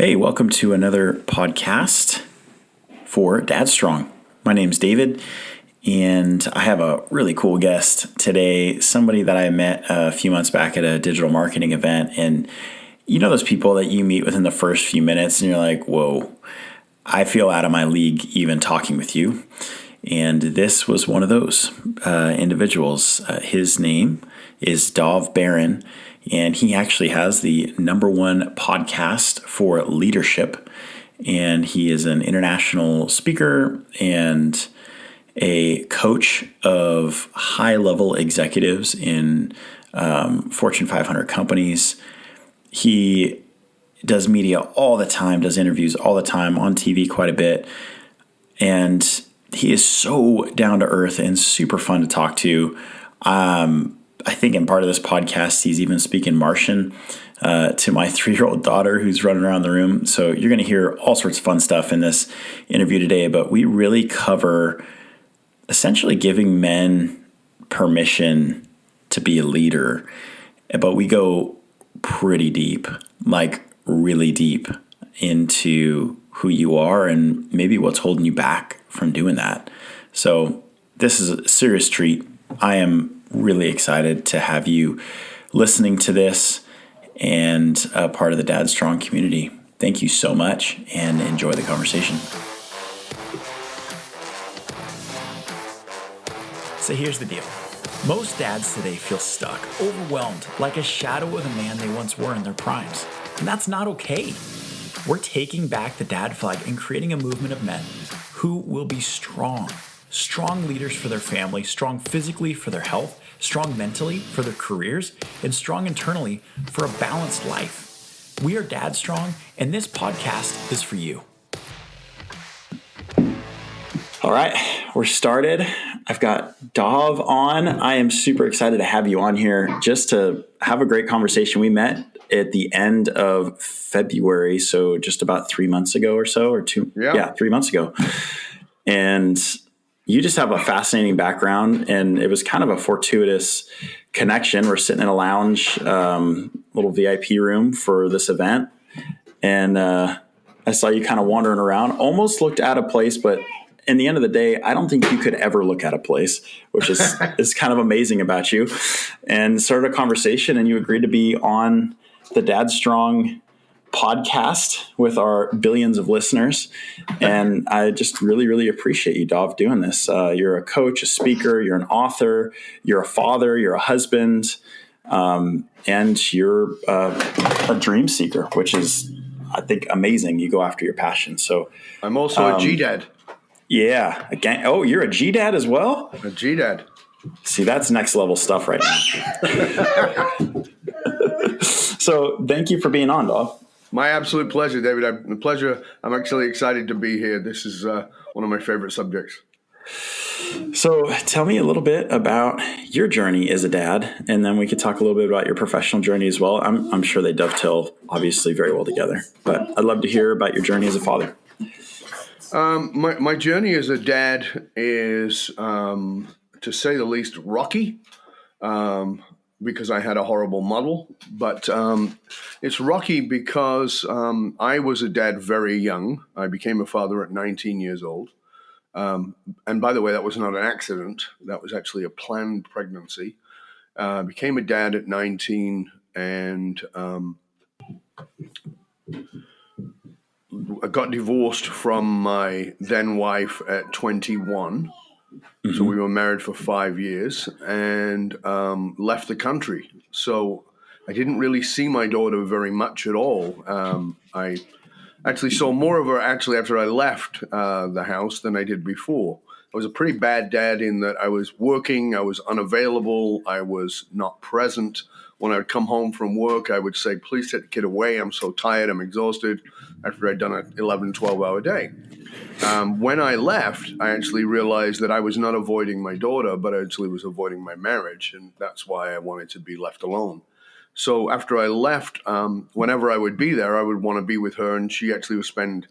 Hey, welcome to another podcast for Dadstrong. My name's David, and I have a really cool guest today, somebody that I met a few months back at a digital marketing event. And you know those people that you meet within the first few minutes and you're like, whoa, I feel out of my league even talking with you. And this was one of those individuals. His name is Dov Baron, and he actually has the #1 podcast for leadership. And he is an international speaker and a coach of high-level executives in Fortune 500 companies. He does media all the time, does interviews all the time, on TV quite a bit. And he is so down to earth and super fun to talk to. I think in part of this podcast, he's even speaking Martian to my 3-year-old daughter who's running around the room. So you're going to hear all sorts of fun stuff in this interview today, but we really cover essentially giving men permission to be a leader. But we go pretty deep, like really deep into who you are and maybe what's holding you back from doing that. So this is a serious treat. I am really excited to have you listening to this and a part of the Dadstrong community. Thank you so much and enjoy the conversation. So here's the deal. Most dads today feel stuck, overwhelmed, like a shadow of the man they once were in their primes. And that's not okay. We're taking back the dad flag and creating a movement of men who will be strong leaders for their family, strong physically for their health, strong mentally for their careers, and strong internally for a balanced life. We are Dadstrong, and this podcast is for you. All right, we're started. I've got Dov on. I am super excited to have you on here just to have a great conversation. We met at the end of February, so just about 3 months ago or so, or two. Yeah, 3 months ago. And you just have a fascinating background, and it was kind of a fortuitous connection. We're sitting in a lounge, little VIP room for this event, and I saw you kind of wandering around, almost looked out of place, but in the end of the day, I don't think you could ever look at a place, which is kind of amazing about you. And started a conversation, and you agreed to be on the Dadstrong podcast with our billions of listeners. And I just really, really appreciate you, Dov, doing this. You're a coach, a speaker, you're an author, you're a father, you're a husband, and you're a dream seeker, which is, I think, amazing. You go after your passion. So I'm also a G-Dad. Yeah. Again, oh, you're a G-Dad as well? A G-Dad. See, that's next level stuff right now. So thank you for being on, Dov. My absolute pleasure, David. I'm actually excited to be here. This is one of my favorite subjects. So tell me a little bit about your journey as a dad, and then we could talk a little bit about your professional journey as well. I'm sure they dovetail obviously very well together, but I'd love to hear about your journey as a father. My journey as a dad is, to say the least, rocky, because I had a horrible model. But it's rocky because I was a dad very young. I became a father at 19 years old. And by the way, that was not an accident. That was actually a planned pregnancy. Became a dad at 19 and I got divorced from my then wife at 21. Mm-hmm. So we were married for 5 years and left the country. So I didn't really see my daughter very much at all. I actually saw more of her after I left the house than I did before. I was a pretty bad dad in that I was working, I was unavailable, I was not present. When I would come home from work, I would say, please take the kid away. I'm so tired, I'm exhausted, after I'd done an 11, 12-hour day. When I left, I actually realized that I was not avoiding my daughter, but I actually was avoiding my marriage, and that's why I wanted to be left alone. So after I left, whenever I would be there, I would want to be with her, and she actually would spend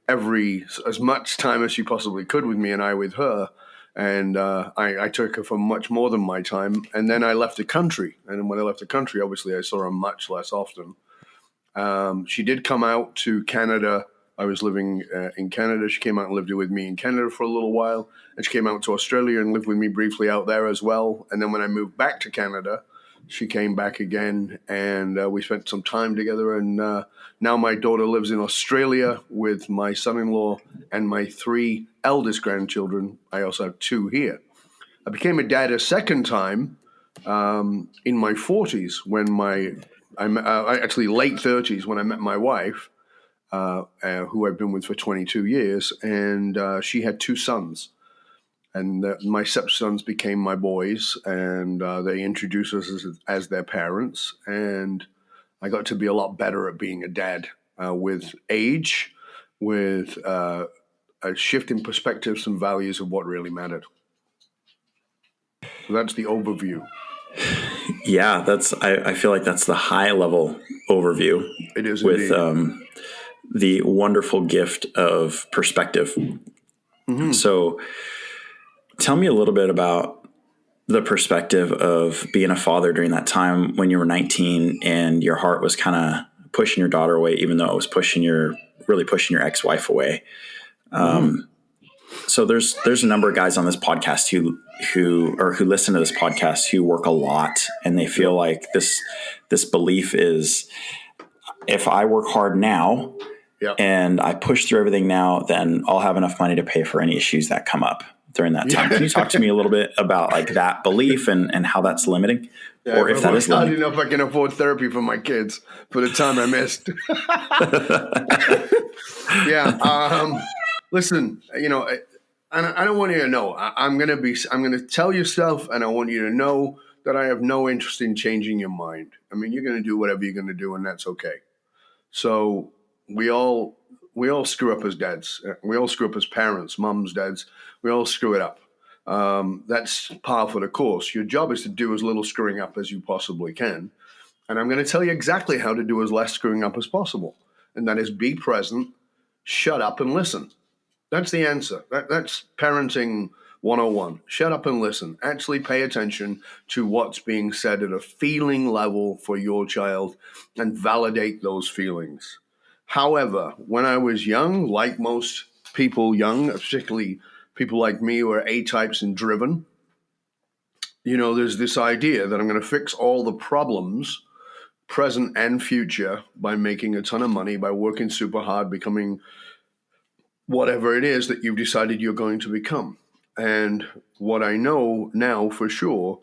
as much time as she possibly could with me and I with her. And I took her for much more than my time. And then I left the country. And when I left the country, obviously I saw her much less often. She did come out to Canada. I was living in Canada. She came out and lived with me in Canada for a little while. And she came out to Australia and lived with me briefly out there as well. And then when I moved back to Canada, she came back again, and we spent some time together. And now my daughter lives in Australia with my son-in-law and my 3 eldest grandchildren. I also have 2 here. I became a dad a second time in my 40s actually late 30s when I met my wife, who I've been with for 22 years, and she had 2 sons. And my stepsons became my boys, and they introduced us as their parents. And I got to be a lot better at being a dad with age, with a shift in perspectives and values of what really mattered. So that's the overview. Yeah, I feel like that's the high level overview. It is with indeed. The wonderful gift of perspective. Mm-hmm. So tell me a little bit about the perspective of being a father during that time when you were 19 and your heart was kind of pushing your daughter away, even though it was really pushing your ex-wife away. So there's a number of guys on this podcast who listen to this podcast who work a lot, and they feel like this belief is, if I work hard now and I push through everything now, then I'll have enough money to pay for any issues that come up during that time. Can you talk to me a little bit about like that belief and how that's limiting, or if that is limiting? I don't know if I can afford therapy for my kids for the time I missed. Listen, I don't want you to know. I'm going to tell you stuff, and I want you to know that I have no interest in changing your mind. I mean, you're going to do whatever you're going to do, and that's okay. So we all screw up as dads. We all screw up as parents, mums, dads. We all screw it up. That's par for the course. Your job is to do as little screwing up as you possibly can. And I'm going to tell you exactly how to do as less screwing up as possible. And that is be present, shut up, and listen. That's the answer. That's parenting 101. Shut up and listen. Actually pay attention to what's being said at a feeling level for your child and validate those feelings. However, when I was young, like most people young, particularly people like me who are A-types and driven, there's this idea that I'm going to fix all the problems, present and future, by making a ton of money, by working super hard, becoming whatever it is that you've decided you're going to become. And what I know now for sure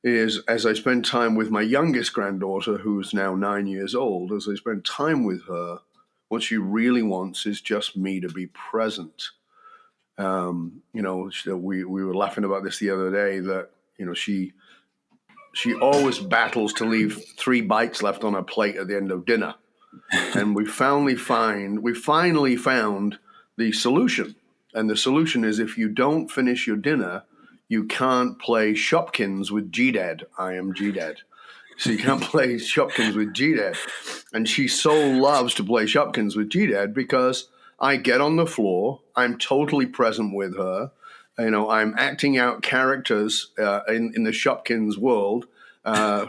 is, as I spend time with my youngest granddaughter, who's now 9 years old, as I spend time with her, what she really wants is just me to be present. We were laughing about this the other day, that, she always battles to leave 3 bites left on her plate at the end of dinner. And we finally found the solution. And the solution is, if you don't finish your dinner, you can't play Shopkins with G-Dad. I am G-Dad. So you can't play Shopkins with G-Dad. And she so loves to play Shopkins with G-Dad because I get on the floor, I'm totally present with her. I'm acting out characters in the Shopkins world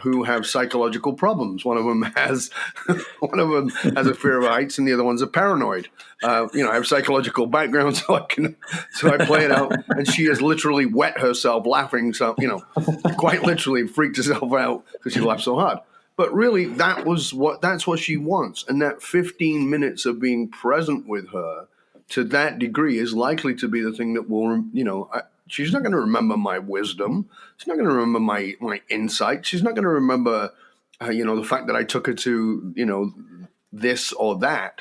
who have psychological problems. One of them has a fear of heights, and the other one's a paranoid. I have psychological background, so I play it out. And she has literally wet herself laughing. So quite literally freaked herself out because she laughed so hard. But really, that's what she wants, and that 15 minutes of being present with her to that degree is likely to be the thing that will, she's not going to remember my wisdom. She's not going to remember my insight. She's not going to remember, the fact that I took her to, this or that,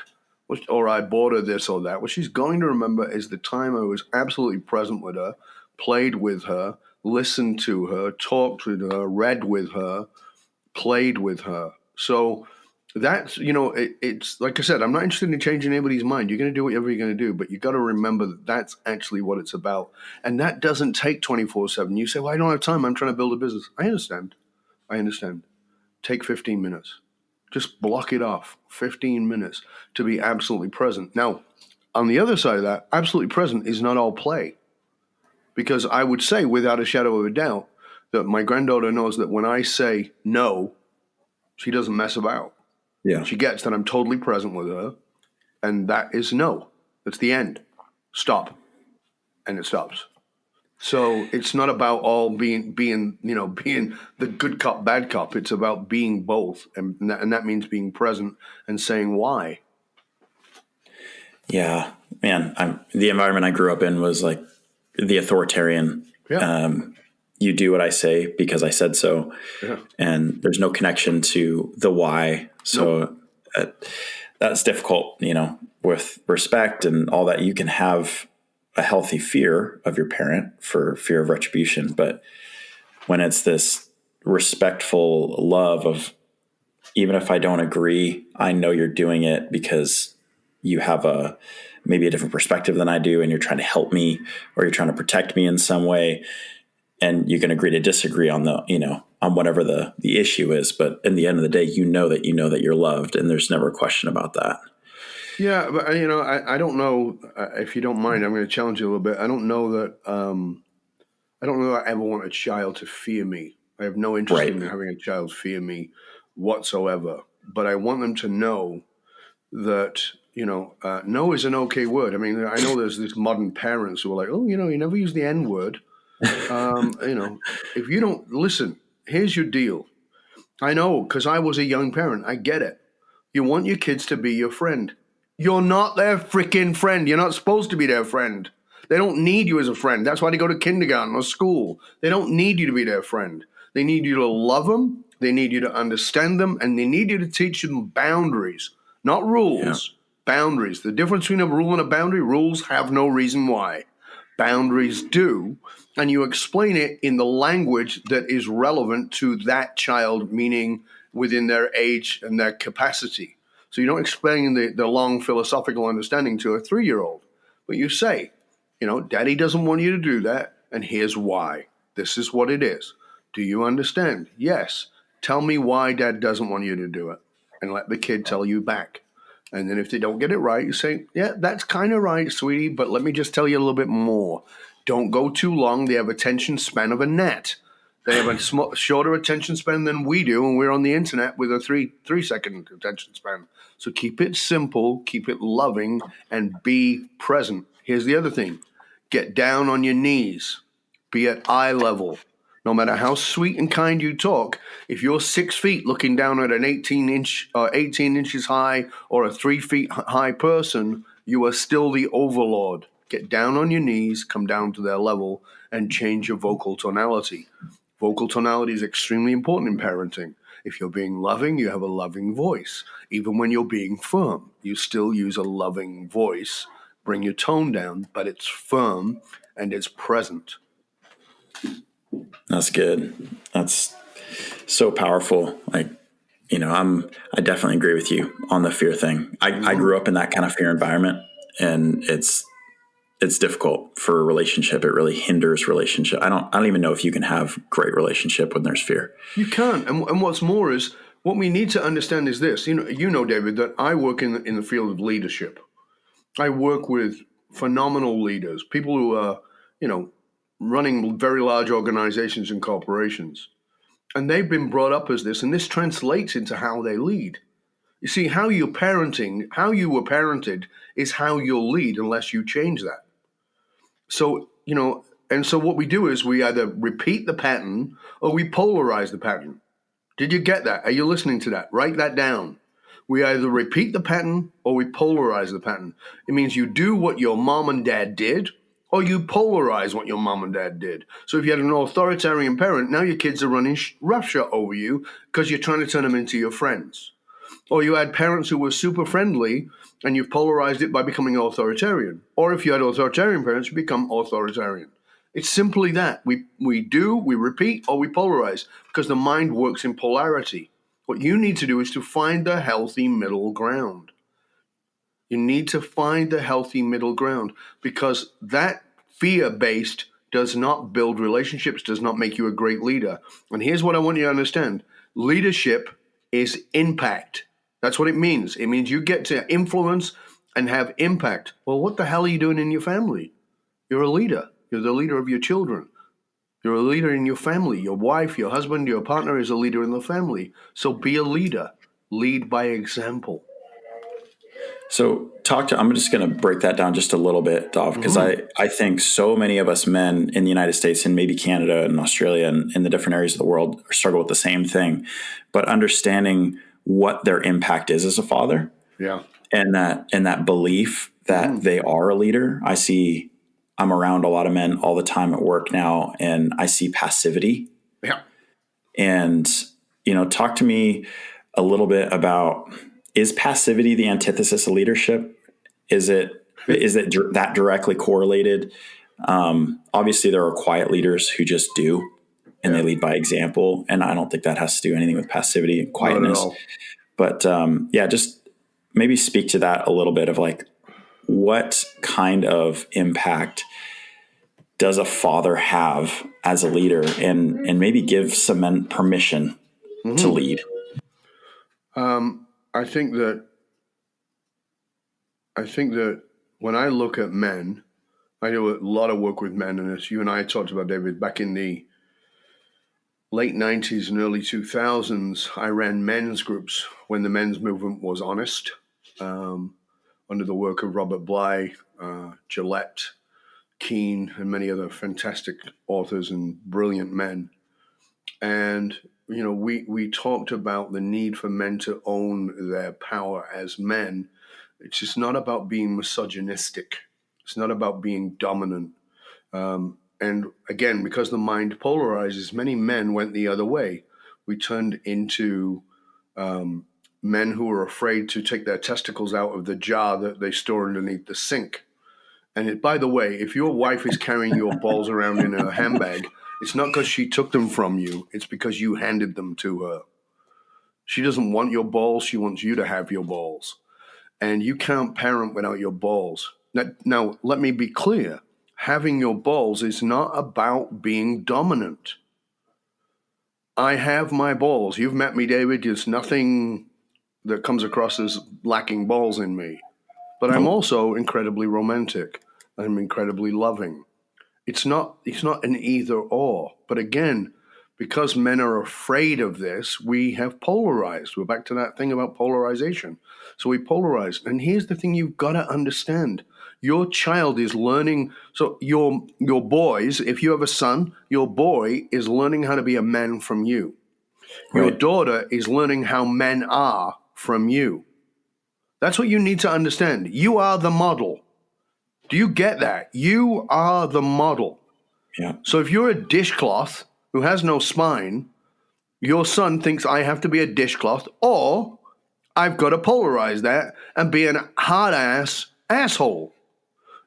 or I bought her this or that. What she's going to remember is the time I was absolutely present with her, played with her, listened to her, talked with her, read with her, played with her. So that's, it's like I said, I'm not interested in changing anybody's mind. You're going to do whatever you're going to do, but you got to remember that that's actually what it's about. And that doesn't take 24/7. You say, well, I don't have time. I'm trying to build a business. I understand. Take 15 minutes. Just block it off. 15 minutes to be absolutely present. Now, on the other side of that, absolutely present is not all play. Because I would say, without a shadow of a doubt, that my granddaughter knows that when I say no, she doesn't mess about. Yeah. She gets that I'm totally present with her, and that is no. That's the end. Stop. And it stops. So it's not about all being being the good cop, bad cop. It's about being both, and that means being present and saying why. Yeah, man. The environment I grew up in was like the authoritarian. Yeah. You do what I say because I said so, Yeah. and there's no connection to the why. Nope. So that's difficult, with respect and all that. You can have a healthy fear of your parent for fear of retribution, but when it's this respectful love of, even if I don't agree, I know you're doing it because you have maybe a different perspective than I do, and you're trying to help me, or you're trying to protect me in some way, and you can agree to disagree on on whatever the issue is. But in the end of the day, you know that you're loved, and there's never a question about that. Yeah, but I don't know if you don't mind. I'm going to challenge you a little bit. I don't know that I ever want a child to fear me. I have no interest Right. in having a child fear me whatsoever. But I want them to know that no is an okay word. I mean, I know there's these modern parents who are like, oh, you never use the N word. If you don't listen, here's your deal. I know, because I was a young parent. I get it. You want your kids to be your friend. You're not their freaking friend. You're not supposed to be their friend. They don't need you as a friend. That's why they go to kindergarten or school. They don't need you to be their friend. They need you to love them. They need you to understand them. And they need you to teach them boundaries, not rules, boundaries. The difference between a rule and a boundary: rules have no reason why. Boundaries do. And you explain it in the language that is relevant to that child, meaning within their age and their capacity. So you don't explain the long philosophical understanding to a 3-year-old, but you say, Daddy doesn't want you to do that, and here's why. This is what it is. Do you understand? Yes. Tell me why Dad doesn't want you to do it, and let the kid tell you back. And then if they don't get it right, you say, yeah, that's kind of right, sweetie, but let me just tell you a little bit more. Don't go too long. They have attention span of a gnat. They have a shorter attention span than we do, and we're on the internet with a 3-second attention span. So keep it simple, keep it loving, and be present. Here's the other thing. Get down on your knees. Be at eye level. No matter how sweet and kind you talk, if you're 6 feet looking down at an 18 inches high or a 3 feet high person, you are still the overlord. Get down on your knees, come down to their level, and change your vocal tonality. Vocal tonality is extremely important in parenting. If you're being loving, you have a loving voice. Even when you're being firm, you still use a loving voice. Bring your tone down, but it's firm and it's present. That's good. That's so powerful. Like, I definitely agree with you on the fear thing. I grew up in that kind of fear environment, and it's difficult for a relationship. It really hinders relationship. I don't even know if you can have great relationship when there's fear. You can't. And what's more is, what we need to understand is this. David, that I work in the field of leadership. I work with phenomenal leaders, people who are, running very large organizations and corporations. And they've been brought up as this, and this translates into how they lead. You see, how you were parented is how you'll lead unless you change that. So, and so what we do is we either repeat the pattern or we polarize the pattern. Did you get that? Are you listening to that? Write that down. We either repeat the pattern or we polarize the pattern. It means you do what your mom and dad did, or you polarize what your mom and dad did. So if you had an authoritarian parent, now your kids are running roughshod over you because you're trying to turn them into your friends. Or you had parents who were super friendly and you've polarized it by becoming authoritarian. Or if you had authoritarian parents, you become authoritarian. It's simply that. We repeat, or we polarize, because the mind works in polarity. What you need to do is to find the healthy middle ground. You need to find the healthy middle ground, because that fear-based does not build relationships, does not make you a great leader. And here's what I want you to understand. Leadership is impact. That's what it means. It means you get to influence and have impact. Well, what the hell are you doing in your family? You're a leader. You're the leader of your children. You're a leader in your family. Your wife, your husband, your partner is a leader in the family. So be a leader. lead by example. So I'm just going to break that down just a little bit, Dov, because I think so many of us men in the United States and maybe Canada and Australia and in the different areas of the world struggle with the same thing, but understanding what their impact is as a father. Yeah. And that belief that they are a leader. I'm around a lot of men all the time at work now, and I see passivity. Yeah. And, talk to me a little bit about, is passivity the antithesis of leadership? Is it that directly correlated? Obviously, there are quiet leaders who just do, and they lead by example. And I don't think that has to do anything with passivity and quietness. But just maybe speak to that a little bit of like, what kind of impact does a father have as a leader, and maybe give some men permission to lead? I think that when I look at men, I do a lot of work with men, and as you and I talked about, David, back in the late 90s and early 2000s, I ran men's groups when the men's movement was honest, under the work of Robert Bly, Gillette, Keane, and many other fantastic authors and brilliant men. And, we talked about the need for men to own their power as men. It's just not about being misogynistic. It's not about being dominant. And again, because the mind polarizes, many men went the other way. We turned into men who are afraid to take their testicles out of the jar that they store underneath the sink. And by the way, if your wife is carrying your balls around in her handbag, it's not because she took them from you. It's because you handed them to her. She doesn't want your balls. She wants you to have your balls. And you can't parent without your balls. Now, let me be clear. Having your balls is not about being dominant. I have my balls. You've met me, David. There's nothing that comes across as lacking balls in me. But I'm also incredibly romantic. I'm incredibly loving. It's not an either or. But again, because men are afraid of this, we have polarized. We're back to that thing about polarization. So we polarize. And here's the thing you've got to understand. Your child is learning. So your boys, if you have a son, your boy is learning how to be a man from you. Your daughter is learning how men are from you. That's what you need to understand. You are the model. Do you get that? You are the model. Yeah. So if you're a dishcloth who has no spine, your son thinks I have to be a dishcloth, or I've got to polarize that and be an hard-ass asshole.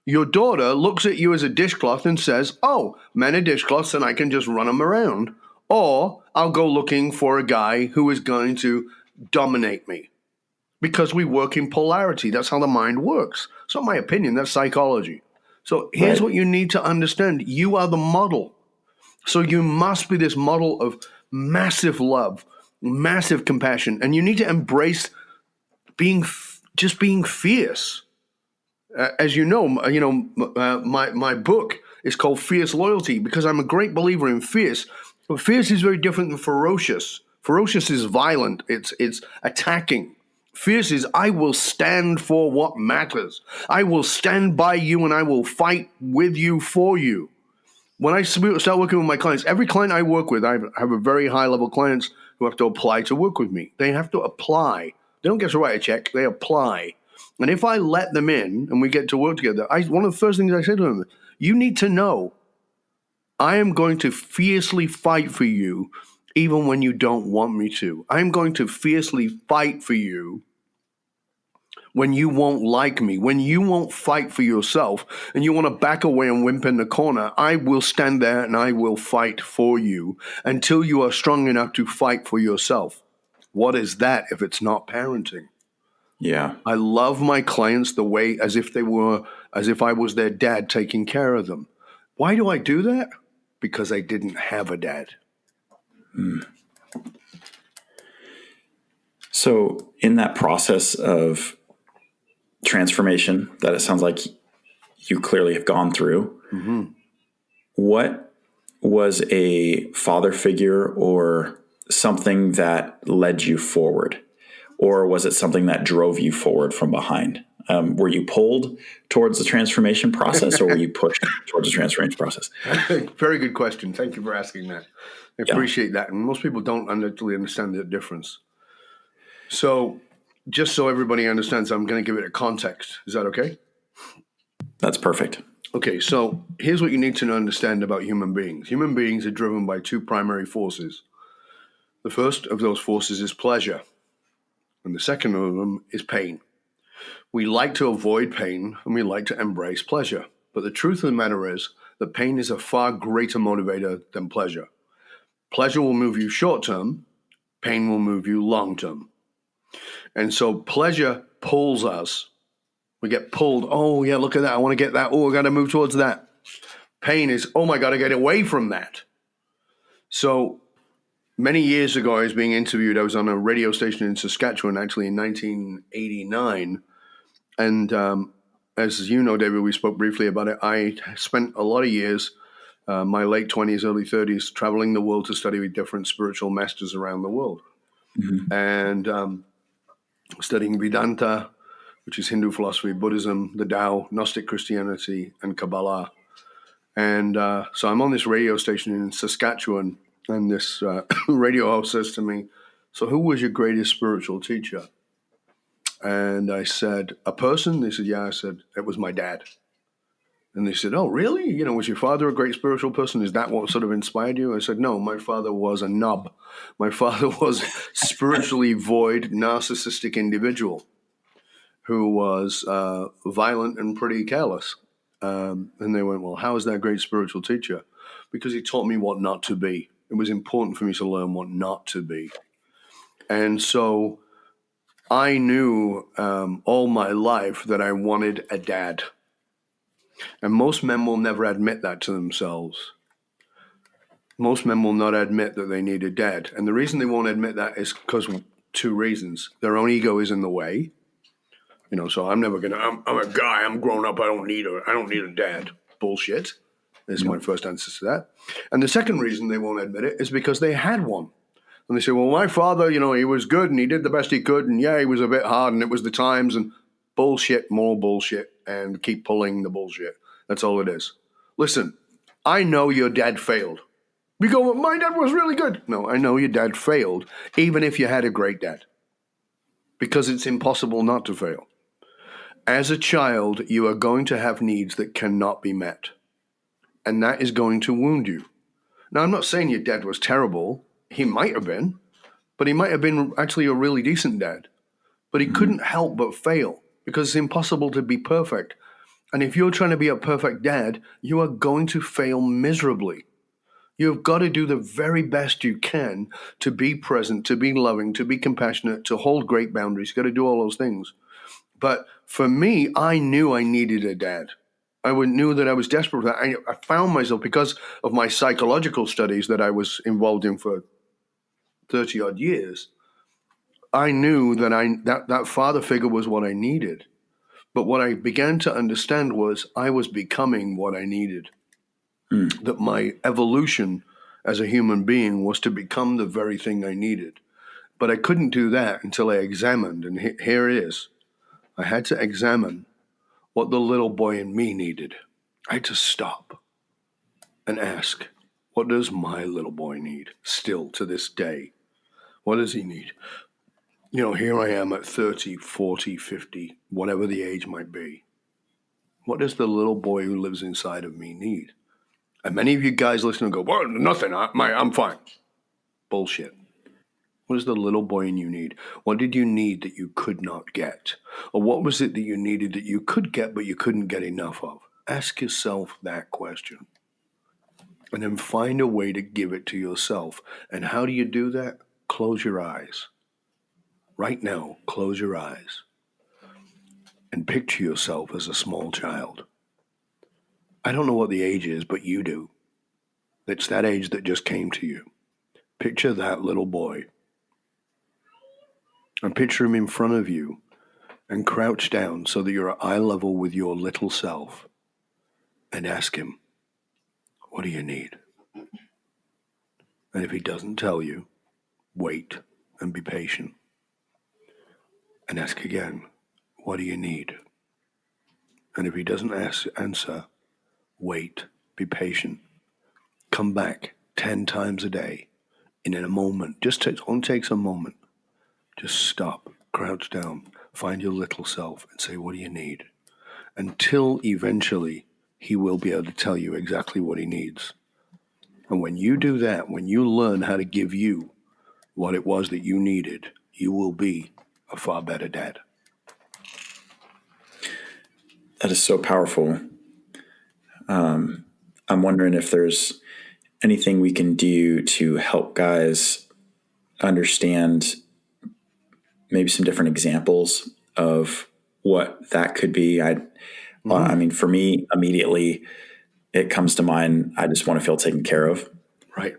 Your daughter looks at you as a dishcloth and says, oh, men are dishcloths and I can just run them around. Or I'll go looking for a guy who is going to dominate me. Because we work in polarity. That's how the mind works. It's not my opinion. That's psychology. So here's what you need to understand. You are the model. So you must be this model of massive love, massive compassion. And you need to embrace being fierce. As you know, my book is called Fierce Loyalty because I'm a great believer in fierce. But fierce is very different than ferocious. Ferocious is violent. It's attacking. Fierce is I will have for what matters. I will stand by you and I will fight with you for you. When I start working with my clients, every client I work with, I have a very high-level clients who have to apply to work with me. They have to apply. They don't get to write a check. They apply. And if I let them in and we get to work together, one of the first things I say to them, you need to know I am going to fiercely fight for you even when you don't want me to. I'm going to fiercely fight for you when you won't like me, when you won't fight for yourself and you want to back away and wimp in the corner. I will stand there and I will fight for you until you are strong enough to fight for yourself. What is that if it's not parenting? Yeah. I love my clients the way as if I was their dad taking care of them. Why do I do that? Because I didn't have a dad. So in that process of transformation that it sounds like you clearly have gone through, what was a father figure or something that led you forward? or was it something that drove you forward from behind? Were you pulled towards the transformation process, or were you pushed towards the transformation process? Very good question. Thank you for asking that. I appreciate that. And most people don't actually understand the difference. So just so everybody understands, I'm going to give it a context. Is that okay? That's perfect. Okay, so here's what you need to understand about human beings. Human beings are driven by two primary forces. The first of those forces is pleasure, and the second of them is pain. We like to avoid pain, and we like to embrace pleasure. But the truth of the matter is that pain is a far greater motivator than pleasure. Pleasure will move you short term, pain will move you long term. And so pleasure pulls us. We get pulled. Oh, yeah, look at that. I want to get that. Oh, I got to move towards that. Pain is, oh my God, I got to get away from that. So many years ago, I was being interviewed. I was on a radio station in Saskatchewan, actually in 1989. And as you know, David, we spoke briefly about it. I spent a lot of years, my late 20s, early 30s, traveling the world to study with different spiritual masters around the world. Mm-hmm. And studying Vedanta, which is Hindu philosophy, Buddhism, the Tao, Gnostic Christianity, and Kabbalah. And so I'm on this radio station in Saskatchewan, and this radio host says to me, "So who was your greatest spiritual teacher?" And I said, "A person?" They said, "Yeah." I said, "It was my dad." And they said, "Oh, really? You know, was your father a great spiritual person? Is that what sort of inspired you?" I said, "No, my father was a knob. My father was spiritually void, narcissistic individual who was violent and pretty careless." And they went, "Well, how is that a great spiritual teacher?" Because he taught me what not to be. It was important for me to learn what not to be. And so I knew all my life that I wanted a dad. And most men will never admit that to themselves. Most men will not admit that they need a dad. And the reason they won't admit that is because of two reasons. Their own ego is in the way. You know, so I'm never gonna. I'm a guy. I'm grown up. I don't need a dad. Bullshit. Is my first answer to that. And the second reason they won't admit it is because they had one. And they say, "Well, my father, you know, he was good and he did the best he could, and yeah, he was a bit hard, and it was the times." And bullshit, more bullshit, and keep pulling the bullshit. That's all it is. Listen, I know your dad failed. You go, "Well, my dad was really good." No, I know your dad failed, even if you had a great dad, because it's impossible not to fail. As a child, you are going to have needs that cannot be met, and that is going to wound you. Now, I'm not saying your dad was terrible. He might have been, but he might have been actually a really decent dad. But he couldn't help but fail because it's impossible to be perfect. And if you're trying to be a perfect dad, you are going to fail miserably. You've got to do the very best you can to be present, to be loving, to be compassionate, to hold great boundaries. You've got to do all those things. But for me, I knew I needed a dad. I knew that I was desperate for that. I found myself, because of my psychological studies that I was involved in for 30 odd years, I knew that that father figure was what I needed. But what I began to understand was I was becoming what I needed. That my evolution as a human being was to become the very thing I needed. But I couldn't do that until I examined, and here it is. I had to examine what the little boy in me needed. I had to stop and ask, what does my little boy need still to this day? What does he need? You know, here I am at 30, 40, 50, whatever the age might be. What does the little boy who lives inside of me need? And many of you guys listen and go, "Well, nothing, I'm fine." Bullshit. What does the little boy in you need? What did you need that you could not get? Or what was it that you needed that you could get but you couldn't get enough of? Ask yourself that question. And then find a way to give it to yourself. And how do you do that? Close your eyes. Right now, close your eyes. And picture yourself as a small child. I don't know what the age is, but you do. It's that age that just came to you. Picture that little boy. And picture him in front of you and crouch down so that you're at eye level with your little self. And ask him, what do you need? And if he doesn't tell you, wait and be patient. and ask again, what do you need? And if he doesn't answer, wait, be patient. Come back 10 times a day, and in a moment, only takes a moment. Just stop, crouch down, find your little self, and say, what do you need? Until eventually he will be able to tell you exactly what he needs. And when you do that, when you learn how to give you what it was that you needed, you will be a far better dad. That is so powerful. I'm wondering if there's anything we can do to help guys understand maybe some different examples of what that could be. I mean, for me, immediately it comes to mind, I just want to feel taken care of. Right.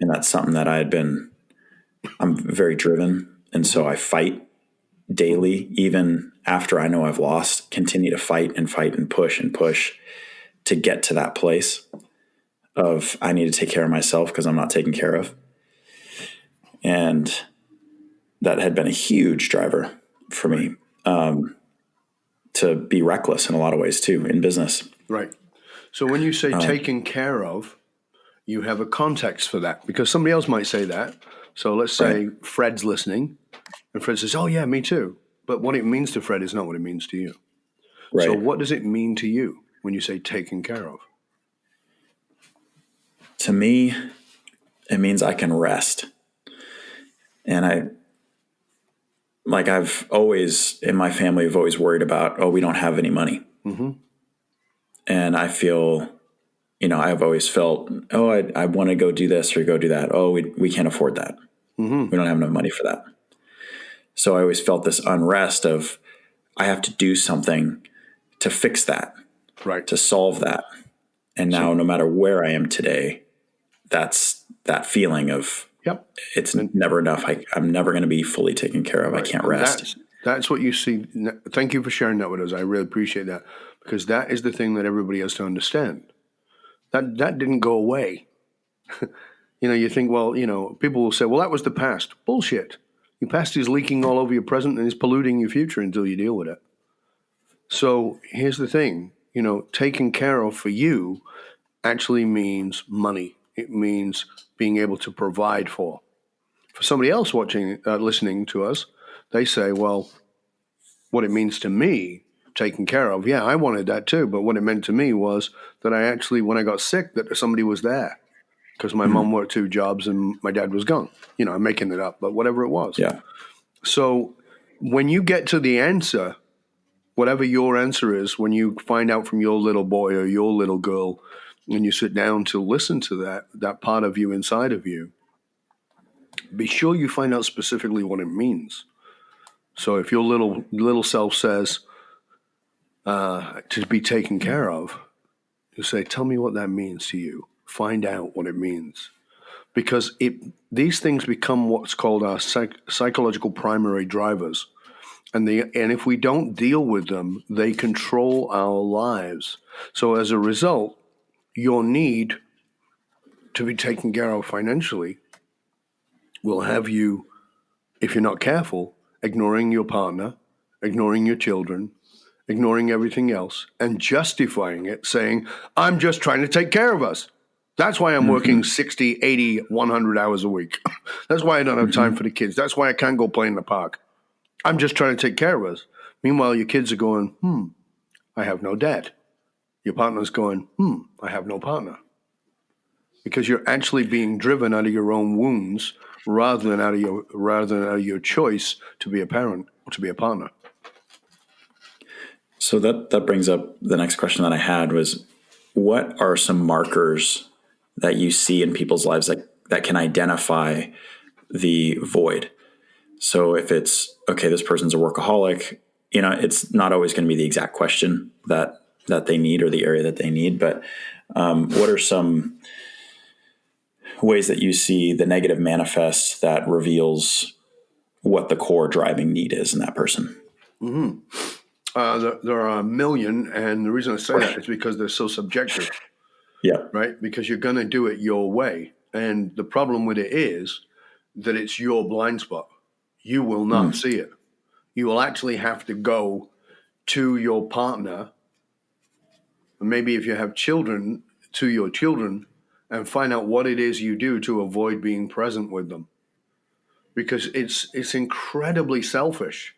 And that's something that I'm very driven. And so I fight daily, even after I know I've lost, continue to fight and push to get to that place of I need to take care of myself because I'm not taken care of. And that had been a huge driver for me, to be reckless in a lot of ways too, in business. Right. So when you say taken care of, you have a context for that because somebody else might say that. So let's say Fred's listening and Fred says, oh yeah, me too. But what it means to Fred is not what it means to you. Right. So what does it mean to you when you say taken care of? To me, it means I can rest. And I've always, in my family, have always worried about, we don't have any money. Mm-hmm. And I feel, I've always felt, I want to go do this or go do that. We can't afford that. Mm-hmm. We don't have enough money for that. So I always felt this unrest of, I have to do something to fix that, right? To solve that. And now, no matter where I am today, that's that feeling of, it's never enough. I'm never going to be fully taken care of. Right. I can't rest. That's what you see. Thank you for sharing that with us. I really appreciate that because that is the thing that everybody has to understand. That didn't go away. You think, people will say, well, that was the past. Bullshit. Your past is leaking all over your present and is polluting your future until you deal with it. So here's the thing, taken care of for you actually means money. It means being able to provide for. For somebody else listening to us, they say, well, what it means to me, taken care of, I wanted that too. But what it meant to me was that I actually, when I got sick, that somebody was there because my mom worked 2 jobs and my dad was gone. I'm making it up, but whatever it was. Yeah. So when you get to the answer, whatever your answer is, when you find out from your little boy or your little girl, and you sit down to listen to that part of you inside of you, be sure you find out specifically what it means. So if your little self says to be taken care of, you say, tell me what that means to you. Find out what it means. Because these things become what's called our psychological primary drivers. And if we don't deal with them, they control our lives. So as a result, your need to be taken care of financially will have you, if you're not careful, ignoring your partner, ignoring your children, ignoring everything else, and justifying it, saying, I'm just trying to take care of us. That's why I'm working 60, 80, 100 hours a week. That's why I don't have time for the kids. That's why I can't go play in the park. I'm just trying to take care of us. Meanwhile, your kids are going, I have no dad. Your partner's going, I have no partner. Because you're actually being driven out of your own wounds rather than out of your choice to be a parent or to be a partner. So that brings up the next question that I had was, what are some markers that you see in people's lives that can identify the void? So if it's, this person's a workaholic, it's not always going to be the exact question that they need or the area that they need. But what are some ways that you see the negative manifest that reveals what the core driving need is in that person? Mm-hmm. There are a million, and the reason I say that is because they're so subjective. Yeah. Right? Because you're going to do it your way. And the problem with it is that it's your blind spot. You will not see it. you will actually have to go to your partner, and maybe if you have children, to your children, and find out what it is you do to avoid being present with them. Because it's incredibly selfish,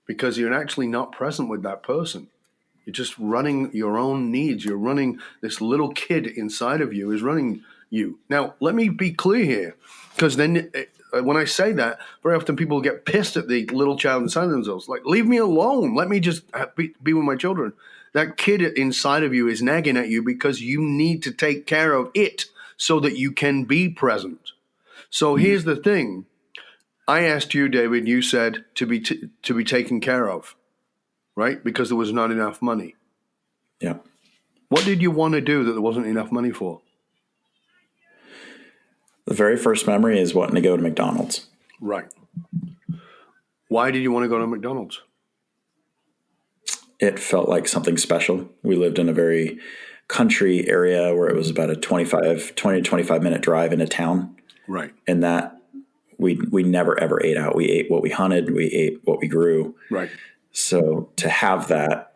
because you're actually not present with that person. You're just running your own needs. You're running, this little kid inside of you is running you. Now, let me be clear here, because then when I say that, very often people get pissed at the little child inside themselves. Like, leave me alone. Let me just be with my children. That kid inside of you is nagging at you because you need to take care of it so that you can be present. So here's the thing. I asked you, David, you said to be taken care of, right? Because there was not enough money. Yeah. What did you want to do that there wasn't enough money for? The very first memory is wanting to go to McDonald's. Right. Why did you want to go to McDonald's? It felt like something special. We lived in a very country area where it was about a 20 to 25 minute drive into town. Right. And that we never ever ate out. We ate what we hunted. We ate what we grew. Right. So to have that,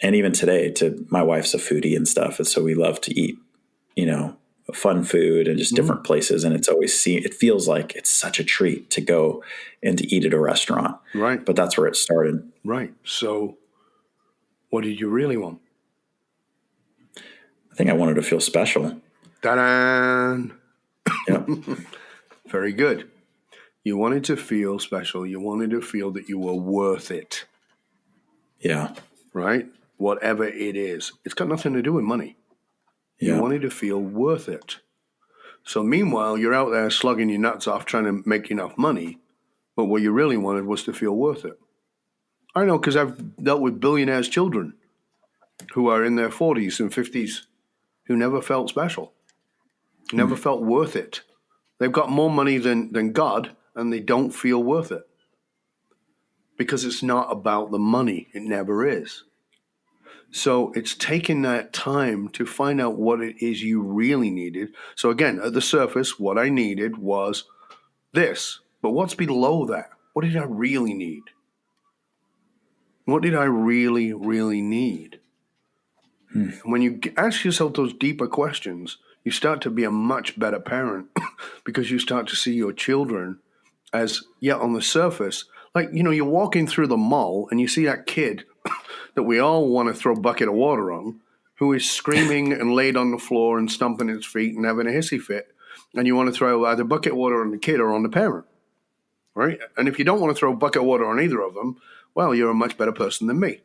and even today, my wife's a foodie and stuff, and so we love to eat, fun food and just different places. And it feels like it's such a treat to go and to eat at a restaurant. Right. But that's where it started. Right. So what did you really want? I think I wanted to feel special. Ta-da! Yep. Very good. You wanted to feel special. You wanted to feel that you were worth it. Yeah. Right? Whatever it is. It's got nothing to do with money. You wanted to feel worth it. So meanwhile, you're out there slugging your nuts off trying to make enough money, but what you really wanted was to feel worth it. I know, because I've dealt with billionaires' children who are in their 40s and 50s who never felt special, never felt worth it. They've got more money than God, and they don't feel worth it. Because it's not about the money. It never is. So it's taking that time to find out what it is you really needed. So again, at the surface, what I needed was this. But what's below that? What did I really need? What did I really, really need? And when you ask yourself those deeper questions, you start to be a much better parent because you start to see your children as, on the surface, like, you're walking through the mall and you see that kid that we all want to throw a bucket of water on, who is screaming and laid on the floor and stomping his feet and having a hissy fit. And you want to throw either bucket of water on the kid or on the parent, right? And if you don't want to throw a bucket of water on either of them, well, you're a much better person than me,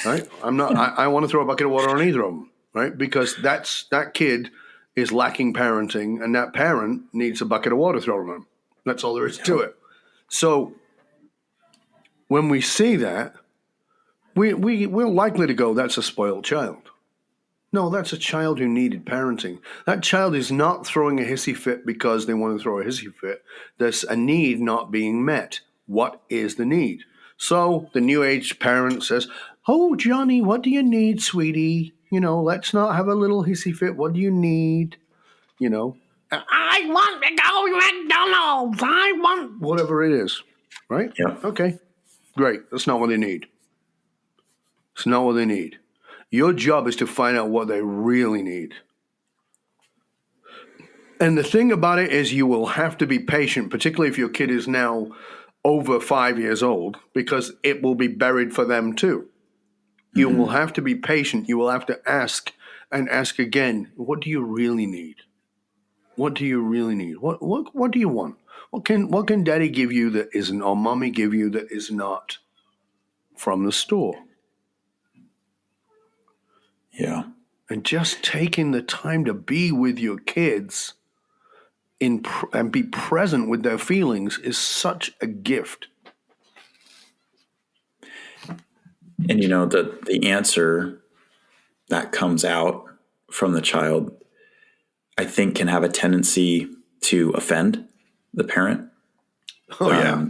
right? I want to throw a bucket of water on either of them, right? Because that kid is lacking parenting, and that parent needs a bucket of water thrown on him. That's all there is to it. So when we see that, we're likely to go, that's a spoiled child. No, that's a child who needed parenting. That child is not throwing a hissy fit because they want to throw a hissy fit. There's a need not being met. What is the need? So the new age parent says, oh, Johnny, what do you need, sweetie? Let's not have a little hissy fit. What do you need? I want to go to McDonald's. I want whatever it is, right? Yeah. Okay, great. That's not what they need. It's not what they need. Your job is to find out what they really need. And the thing about it is you will have to be patient, particularly if your kid is now over 5 years old, because it will be buried for them too. You will have to be patient. You will have to ask and ask again, what do you really need? What do you really need? What do you want? What can daddy give you that isn't, or mommy give you that is not from the store? Yeah. And just taking the time to be with your kids and be present with their feelings is such a gift. And the answer that comes out from the child, I think, can have a tendency to offend the parent. Oh, yeah.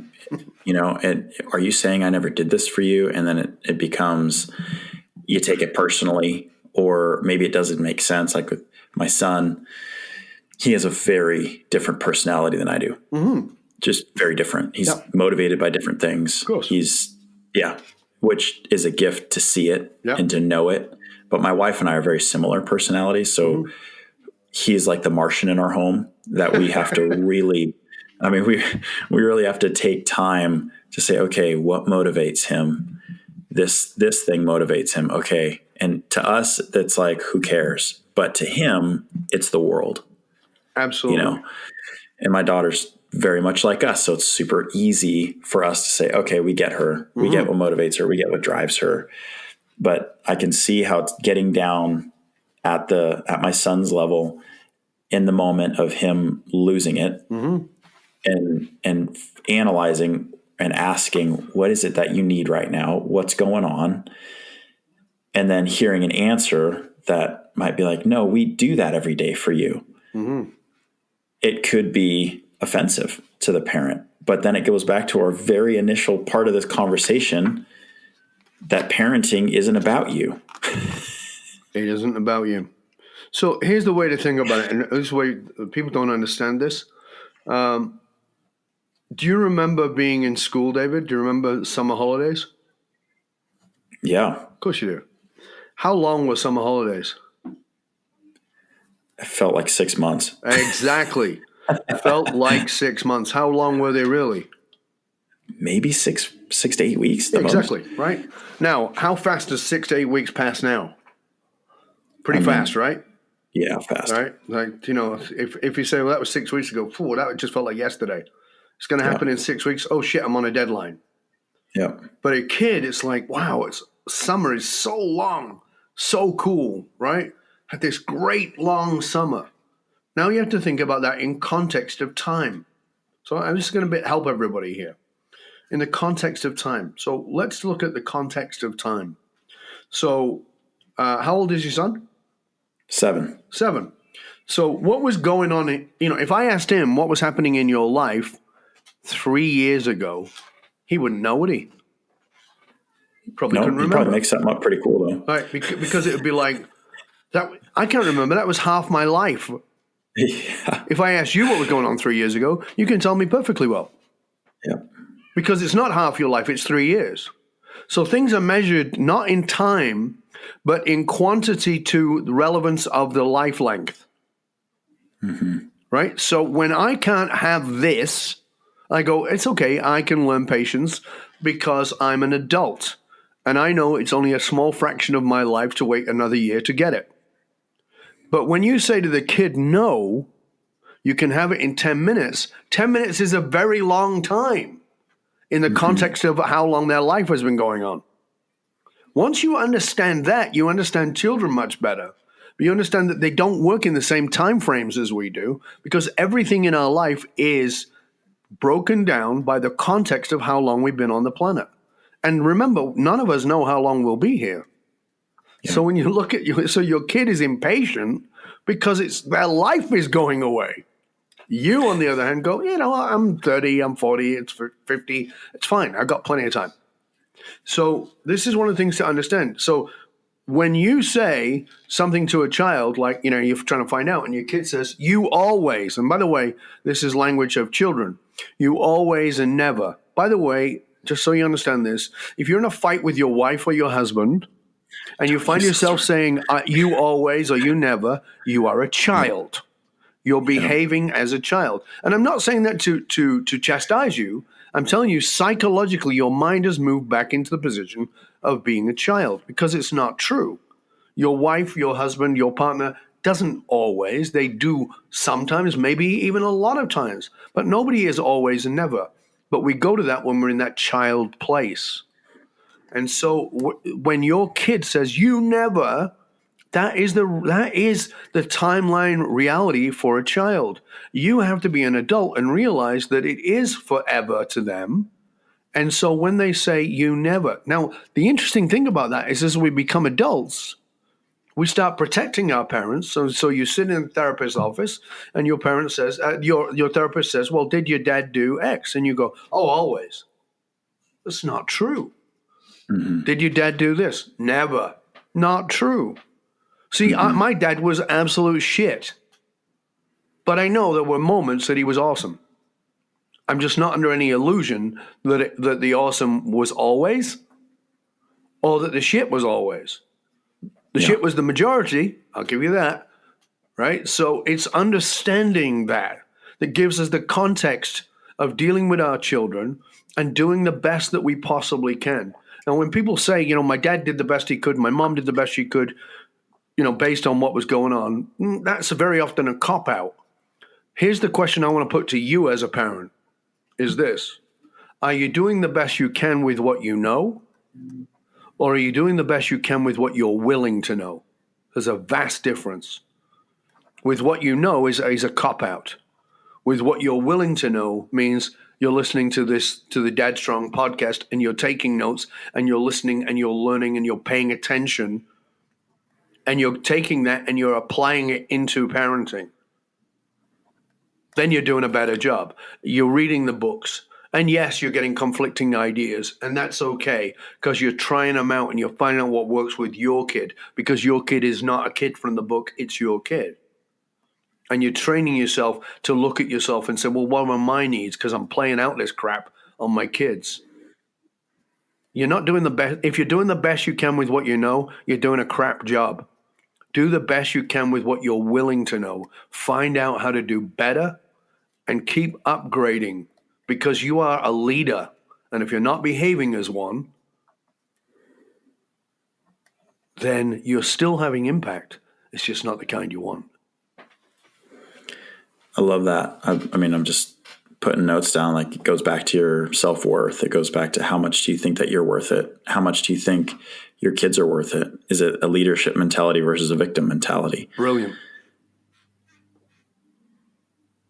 And are you saying I never did this for you? And then it becomes, you take it personally, or maybe it doesn't make sense. Like with my son, he has a very different personality than I do. Mm-hmm. just very different. He's Yep. motivated by different things. Of course. Which is a gift to see it and to know it. But my wife and I are very similar personalities. So he's like the Martian in our home that we have to really, we really have to take time to say, okay, what motivates him? This thing motivates him. Okay. And to us, that's like, who cares? But to him, it's the world. Absolutely. And my daughter's very much like us. So it's super easy for us to say, okay, we get her. We get what motivates her. We get what drives her. But I can see how it's getting down at my son's level in the moment of him losing it and analyzing and asking, what is it that you need right now? What's going on? And then hearing an answer that might be like, no, we do that every day for you. It could be offensive to the parent, but then it goes back to our very initial part of this conversation that parenting isn't about you. It isn't about you. So here's the way to think about it. And this is why people don't understand this. Do you remember being in school, David? Do you remember summer holidays? Yeah. Of course you do. How long were summer holidays? It felt like 6 months. Exactly. It felt like 6 months. How long were they really? Maybe six to 8 weeks. Exactly. Right. Now, how fast does 6 to 8 weeks pass now? Pretty fast, right? Yeah, fast. Right. Like, if you say, well, that was 6 weeks ago, that just felt like yesterday. It's going to happen in 6 weeks. Oh shit, I'm on a deadline. Yeah. But a kid, it's like, wow, summer is so long, so cool, right? Had this great long summer. Now you have to think about that in context of time. So I'm just going to help everybody here. In the context of time. So let's look at the context of time. So how old is your son? 7. 7. So what was going on? If I asked him what was happening in your life 3 years ago, he wouldn't know, would he? Couldn't remember. He'd probably make something up pretty cool though. Right, because it would be like, that. I can't remember. That was half my life. Yeah. If I asked you what was going on 3 years ago, you can tell me perfectly well. Yeah. Because it's not half your life, it's 3 years. So things are measured not in time, but in quantity to the relevance of the life length. Right? So when I can't have this, I go, it's okay, I can learn patience because I'm an adult. And I know it's only a small fraction of my life to wait another year to get it. But when you say to the kid, no, you can have it in 10 minutes. 10 minutes is a very long time in the context of how long their life has been going on. Once you understand that, you understand children much better. But you understand that they don't work in the same time frames as we do because everything in our life is broken down by the context of how long we've been on the planet. And remember, none of us know how long we'll be here. Yeah. So when you look at your kid is impatient because their life is going away. You, on the other hand, go, I'm 30, I'm 40, it's 50. It's fine. I've got plenty of time. So this is one of the things to understand. So when you say something to a child, like, you're trying to find out, and your kid says, you always, and by the way, this is language of children, you always and never. By the way, just so you understand this, if you're in a fight with your wife or your husband, and you find yourself saying, you always or you never, you are a child. You're behaving as a child. And I'm not saying that to chastise you. I'm telling you, psychologically, your mind has moved back into the position of being a child because it's not true. Your wife, your husband, your partner doesn't always. They do sometimes, maybe even a lot of times. But nobody is always and never. But we go to that when we're in that child place. And so when your kid says, you never, that is the timeline reality for a child. You have to be an adult and realize that it is forever to them. And so when they say you never, now the interesting thing about that is as we become adults, we start protecting our parents. So you sit in a therapist's office and your parent says, your therapist says, well, did your dad do X? And you go, oh, always. That's not true. Mm-hmm. Did your dad do this? Never. Not true. See, my dad was absolute shit. But I know there were moments that he was awesome. I'm just not under any illusion that the awesome was always, or that the shit was always. The shit was the majority. I'll give you that. Right? So it's understanding that gives us the context of dealing with our children and doing the best that we possibly can. And when people say, my dad did the best he could, my mom did the best she could, based on what was going on, that's very often a cop-out. Here's the question I want to put to you as a parent, is this. Are you doing the best you can with what you know? Or are you doing the best you can with what you're willing to know? There's a vast difference. With what you know is a cop-out. With what you're willing to know means you're listening to the Dadstrong podcast and you're taking notes and you're listening and you're learning and you're paying attention and you're taking that and you're applying it into parenting. Then you're doing a better job. You're reading the books. And yes, you're getting conflicting ideas, and that's okay because you're trying them out and you're finding out what works with your kid, because your kid is not a kid from the book, it's your kid. And you're training yourself to look at yourself and say, well, what are my needs? Because I'm playing out this crap on my kids. You're not doing the best. If you're doing the best you can with what you know, you're doing a crap job. Do the best you can with what you're willing to know. Find out how to do better and keep upgrading, because you are a leader. And if you're not behaving as one, then you're still having impact. It's just not the kind you want. I love that. I mean, I'm just putting notes down. Like, it goes back to your self-worth. It goes back to how much do you think that you're worth it? How much do you think your kids are worth it? Is it a leadership mentality versus a victim mentality? Brilliant.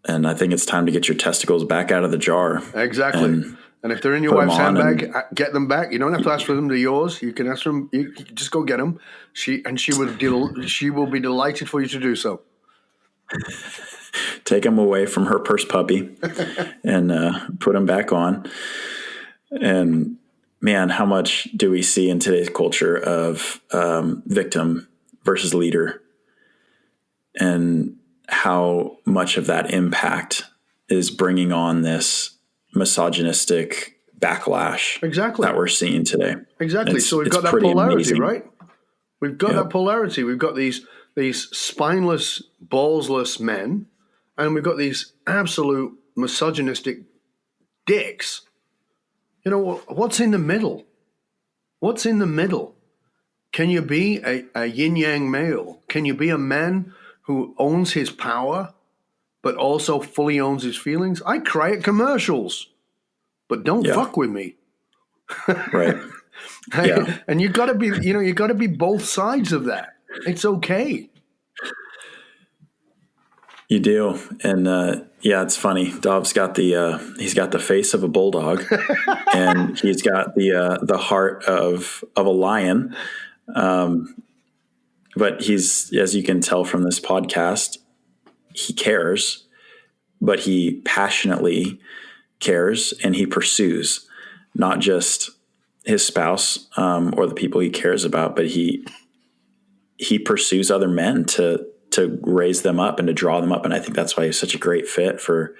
And I think it's time to get your testicles back out of the jar. Exactly. And if they're in your wife's handbag, get them back. You don't have to ask for them. They're yours. You can ask them. You just go get them. She will be delighted for you to do so. Take them away from her purse puppy and put them back on. And man, how much do we see in today's culture of victim versus leader, and how much of that impact is bringing on this misogynistic backlash that we're seeing today. Exactly. So we've got that polarity, amazing. Right? We've got Yep. that polarity. We've got these spineless, ballsless men, and we've got these absolute misogynistic dicks. What's in the middle? What's in the middle? Can you be a yin-yang male? Can you be a man who owns his power, but also fully owns his feelings? I cry at commercials, but don't fuck with me. Right. Yeah. And you gotta be both sides of that. It's okay. You do. And it's funny. Dov's got he's got the face of a bulldog and he's got the heart of a lion. But he's, as you can tell from this podcast, he cares, but he passionately cares, and he pursues not just his spouse or the people he cares about, but he pursues other men to raise them up and to draw them up. And I think that's why he's such a great fit for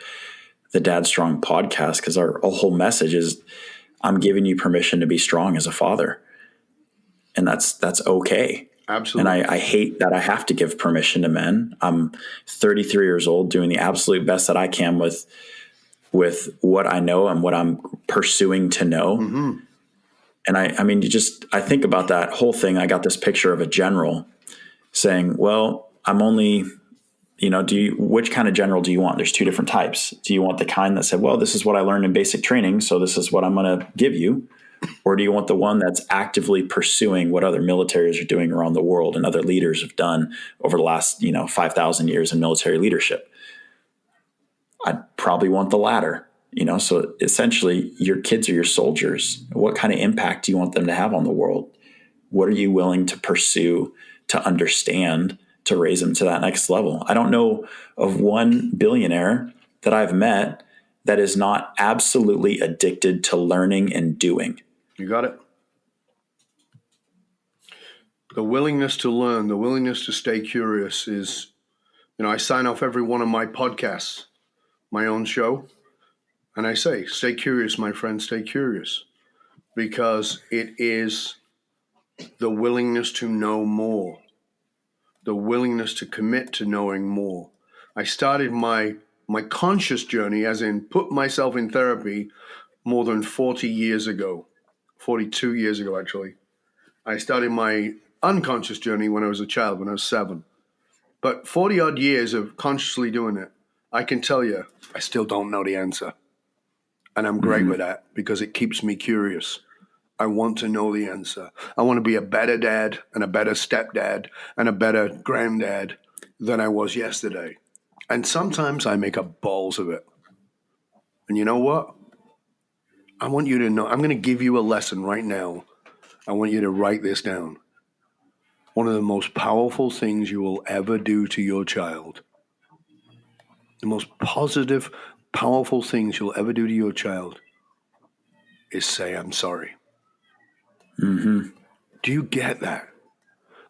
the Dadstrong podcast, because our whole message is, I'm giving you permission to be strong as a father. And that's okay. Absolutely. And I hate that I have to give permission to men. I'm 33 years old, doing the absolute best that I can with what I know and what I'm pursuing to know. Mm-hmm. And I think about that whole thing. I got this picture of a general saying, well, I'm only, which kind of general do you want? There's two different types. Do you want the kind that said, well, this is what I learned in basic training, so this is what I'm going to give you? Or do you want the one that's actively pursuing what other militaries are doing around the world and other leaders have done over the last, 5,000 years in military leadership? I'd probably want the latter, So essentially, your kids are your soldiers. What kind of impact do you want them to have on the world? What are you willing to pursue, to understand, to raise them to that next level? I don't know of one billionaire that I've met that is not absolutely addicted to learning and doing. You got it. The willingness to learn, the willingness to stay curious is, I sign off every one of my podcasts, my own show. And I say, stay curious, my friend, stay curious. Because it is the willingness to know more, the willingness to commit to knowing more. I started my conscious journey, as in put myself in therapy, more than 40 years ago, 42 years ago, actually. I started my unconscious journey when I was a child, when I was 7. But 40 odd years of consciously doing it, I can tell you, I still don't know the answer. And I'm great with that because it keeps me curious. I want to know the answer. I want to be a better dad and a better stepdad and a better granddad than I was yesterday. And sometimes I make up balls of it. And you know what? I want you to know, I'm going to give you a lesson right now. I want you to write this down. One of the most powerful things you will ever do to your child, the most positive, powerful things you'll ever do to your child is say, I'm sorry. Mm-hmm. Do you get that?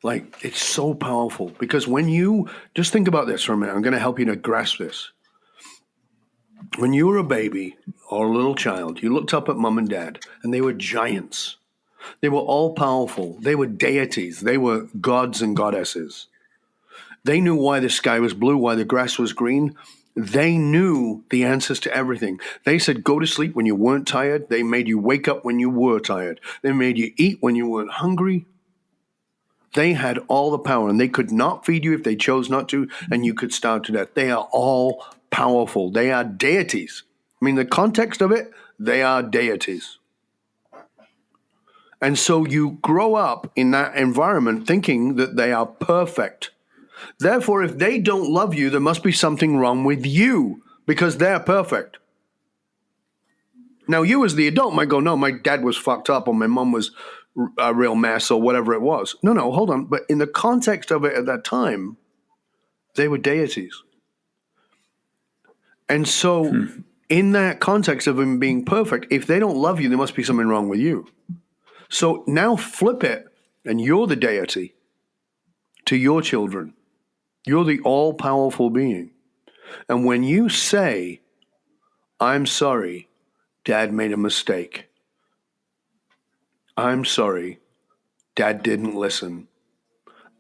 Like, it's so powerful because when you, just think about this for a minute. I'm going to help you to grasp this. When you were a baby or a little child, you looked up at mom and dad and they were giants. They were all powerful. They were deities. They were gods and goddesses. They knew why the sky was blue, why the grass was green. They knew the answers to everything. They said, go to sleep when you weren't tired. They made you wake up when you were tired. They made you eat when you weren't hungry. They had all the power, and they could not feed you if they chose not to, and you could starve to death. They are all powerful. They are deities. I mean, the context of it, they are deities. And so you grow up in that environment thinking that they are perfect. Therefore, if they don't love you, there must be something wrong with you because they're perfect. Now, you as the adult might go, no, my dad was fucked up or my mom was a real mess or whatever it was. No, hold on. But in the context of it at that time, they were deities. And so in that context of them being perfect, if they don't love you, there must be something wrong with you. So now flip it, and you're the deity to your children. You're the all-powerful being. And when you say, I'm sorry, Dad made a mistake. I'm sorry, Dad didn't listen.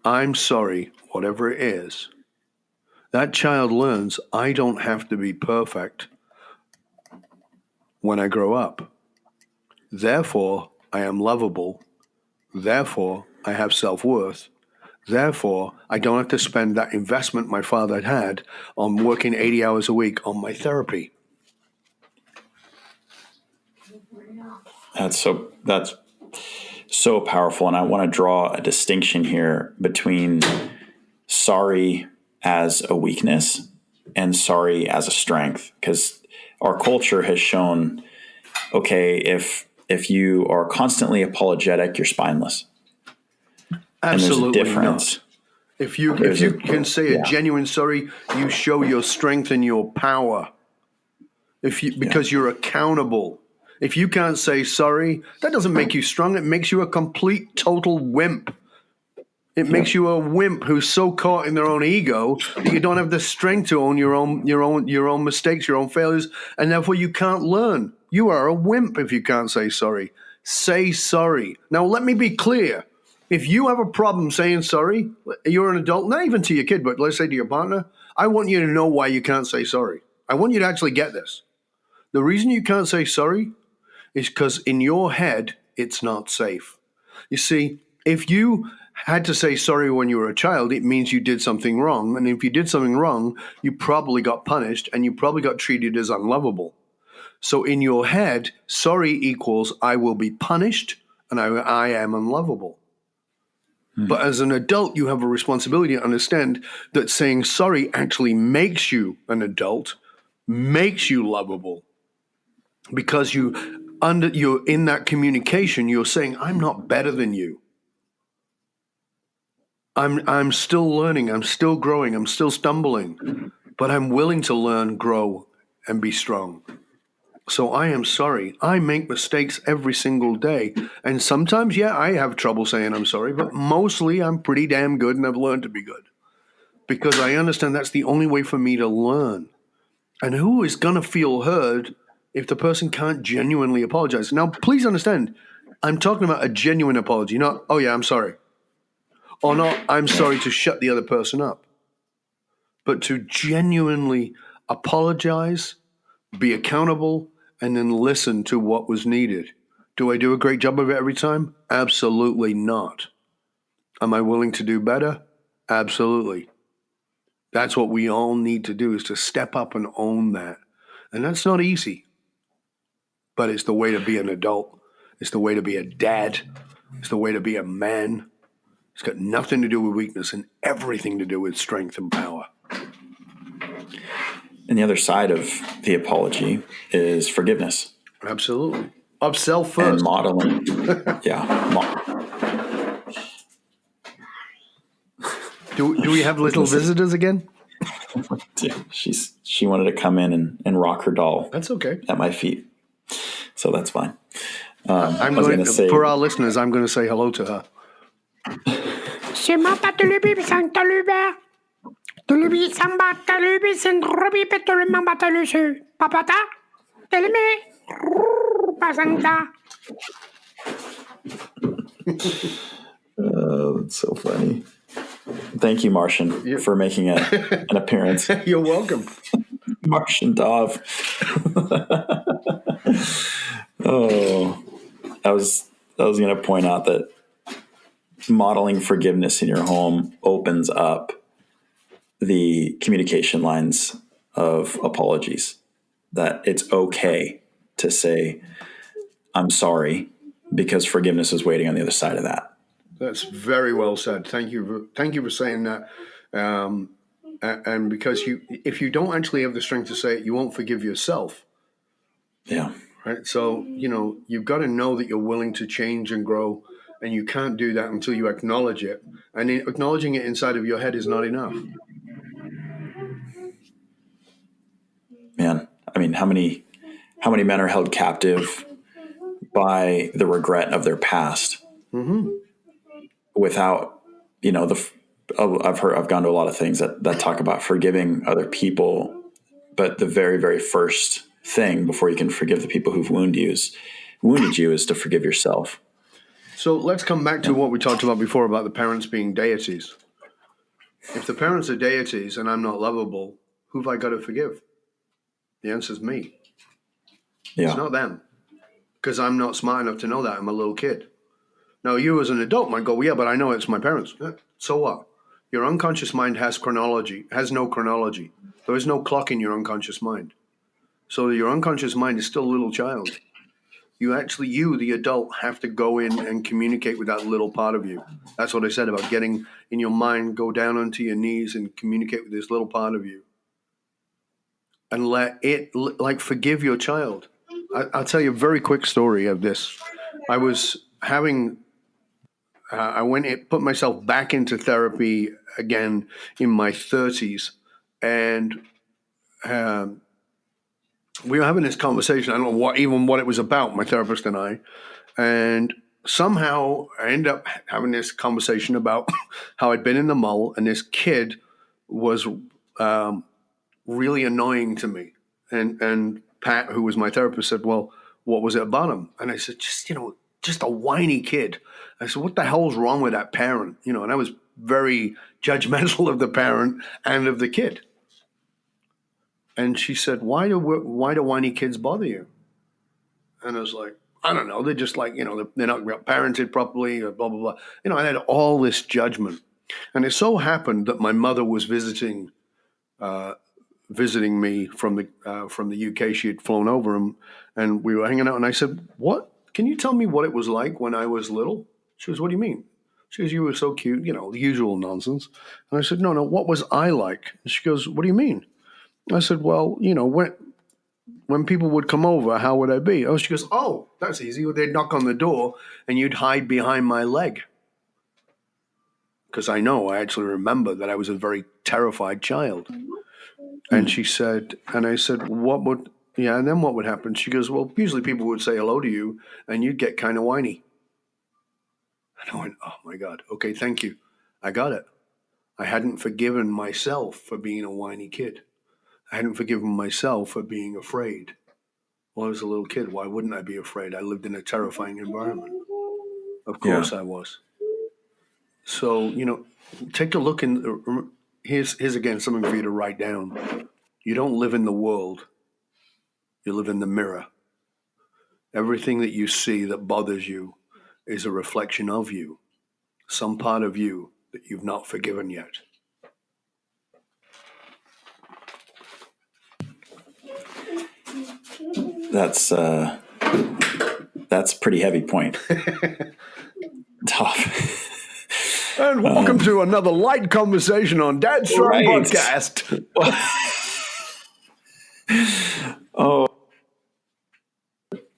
I'm sorry, whatever it is. That child learns, I don't have to be perfect when I grow up. Therefore, I am lovable. Therefore, I have self-worth. Therefore, I don't have to spend that investment my father had on working 80 hours a week on my therapy. That's so powerful. And I want to draw a distinction here between sorry as a weakness and sorry as a strength, because our culture has shown, okay, if you are constantly apologetic, you're spineless. Absolutely and there's a difference. not. If you can say a genuine sorry, you show your strength and your power. Because you're accountable. If you can't say sorry, that doesn't make you strong. It makes you a complete, total wimp. It makes you a wimp who's so caught in their own ego that you don't have the strength to own your own mistakes, your own failures, and therefore you can't learn. You are a wimp if you can't say sorry. Say sorry. Now, let me be clear. If you have a problem saying sorry, you're an adult, not even to your kid, but let's say to your partner, I want you to know why you can't say sorry. I want you to actually get this. The reason you can't say sorry is because in your head, it's not safe. You see, if you had to say sorry when you were a child, it means you did something wrong. And if you did something wrong, you probably got punished and you probably got treated as unlovable. So in your head, sorry equals I will be punished and I am unlovable. But as an adult, you have a responsibility to understand that saying sorry actually makes you an adult, makes you lovable. Because you're in that communication, you're saying, I'm not better than you. I'm still learning, I'm still growing, I'm still stumbling, but I'm willing to learn, grow, and be strong. So I am sorry. I make mistakes every single day. And sometimes, I have trouble saying I'm sorry, but mostly I'm pretty damn good and I've learned to be good. Because I understand that's the only way for me to learn. And who is going to feel heard if the person can't genuinely apologize. Now, please understand, I'm talking about a genuine apology, not, oh yeah, I'm sorry. Or not, I'm sorry to shut the other person up. But to genuinely apologize, be accountable, and then listen to what was needed. Do I do a great job of it every time? Absolutely not. Am I willing to do better? Absolutely. That's what we all need to do, is to step up and own that. And that's not easy. But it's the way to be an adult. It's the way to be a dad. It's the way to be a man. It's got nothing to do with weakness and everything to do with strength and power. And the other side of the apology is forgiveness. Absolutely. Of self first. And modeling. Yeah. Do we have little visitors again? She wanted to come in and rock her doll. That's okay. At my feet. So that's fine. I'm going to say, for our listeners, I'm going to say hello to her. Oh, that's so funny. Thank you, Martian, for making an appearance. You're welcome. Martian Dov. Oh, I was going to point out that modeling forgiveness in your home opens up the communication lines of apologies. That it's okay to say, I'm sorry, because forgiveness is waiting on the other side of that. That's very well said. Thank you for saying that. And because if you don't actually have the strength to say it, you won't forgive yourself. Yeah. Right. So, you've got to know that you're willing to change and grow, and you can't do that until you acknowledge it. And acknowledging it inside of your head is not enough. Man, I mean, how many men are held captive by the regret of their past? Mm-hmm. Without, I've gone to a lot of things that talk about forgiving other people, but the very, very first thing before you can forgive the people who've wounded you is to forgive yourself. So let's come back to what we talked about before about the parents being deities. If the parents are deities and I'm not lovable, who have I got to forgive? The answer is me. Yeah. It's not them, because I'm not smart enough to know that. I'm a little kid. Now, you as an adult might go, well, yeah, but I know it's my parents. So what? Your unconscious mind has no chronology. There is no clock in your unconscious mind. So your unconscious mind is still a little child. You, the adult, have to go in and communicate with that little part of you. That's what I said about getting in your mind, go down onto your knees and communicate with this little part of you. And let it, forgive your child. I'll tell you a very quick story of this. I went and put myself back into therapy again in my 30s. And we were having this conversation. I don't know what it was about, my therapist and I. And somehow I ended up having this conversation about how I'd been in the mall, and this kid was really annoying to me. And Pat, who was my therapist, said, well, what was it about him? And I said, just a whiny kid. I said, what the hell's wrong with that parent? And I was very judgmental of the parent and of the kid. And she said, why do whiny kids bother you? And I was like, I don't know. They're just like, they're not parented properly, or blah, blah, blah. I had all this judgment. And it so happened that my mother was visiting me from the UK. She had flown over, and we were hanging out. And I said, what? Can you tell me what it was like when I was little? She goes, what do you mean? She goes, you were so cute, the usual nonsense. And I said, no, what was I like? And she goes, what do you mean? I said, well, when people would come over, how would I be? Oh, she goes, oh, that's easy. They'd knock on the door and you'd hide behind my leg. Because I actually remember that I was a very terrified child. And she said, and I said, and then what would happen? She goes, well, usually people would say hello to you and you'd get kind of whiny. And I went, oh my God. Okay, thank you. I got it. I hadn't forgiven myself for being a whiny kid. I hadn't forgiven myself for being afraid Well, I was a little kid. Why wouldn't I be afraid? I lived in a terrifying environment. Of course I was. So, take a look here's again something for you to write down. You don't live in the world. You live in the mirror. Everything that you see that bothers you is a reflection of you, some part of you that you've not forgiven yet. That's a pretty heavy point. Tough. And welcome to another light conversation on Dadstrong podcast.